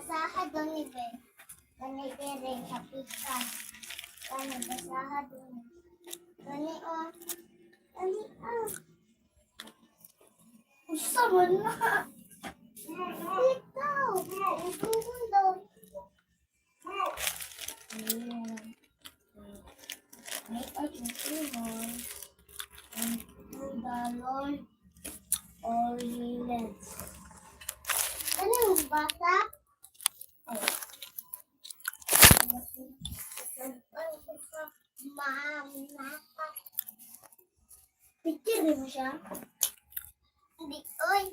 basahan doon ni Be. Kani tere kapitan. Kani basahan doon. Kani oh. Kani ah. Usa man na. Ikaw. Ikaw daw. Make a consumer and to the Lord or healings. Ano yung bata? Mama. Picture mo siya? Hindi. Oy.